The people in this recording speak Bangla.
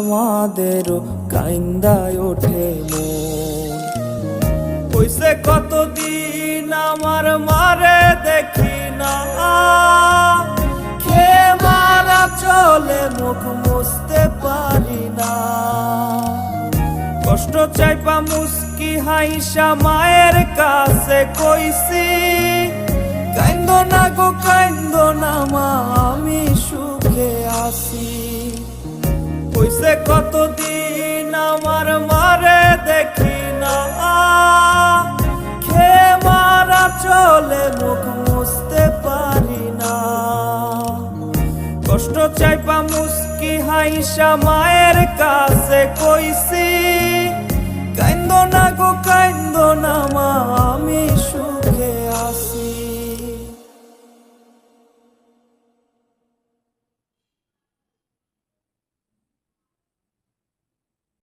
আমাদেরও কাইন্দায় ওঠে মন। কইছে কতদিন আমার মারে দেখি না, খেয়ে মারা চলে মুখ মুছতে পারি না। কষ্ট চাইপা মুস্কি হাইসা মায়ের কাছে কইছি, কাইন্দো না গো কাইন্দো না মা, আমি সুখে আছি। কইছে কতদিন আমার মারে দেখি না, খেয়ে মারা চলে মুখ মুছতে পারি না। কষ্ট চাইপা মুস্কি হাইসা মায়ের কাছে কইছি, কাইন্দো না গো কাইন্দো না মা, আমি সুখে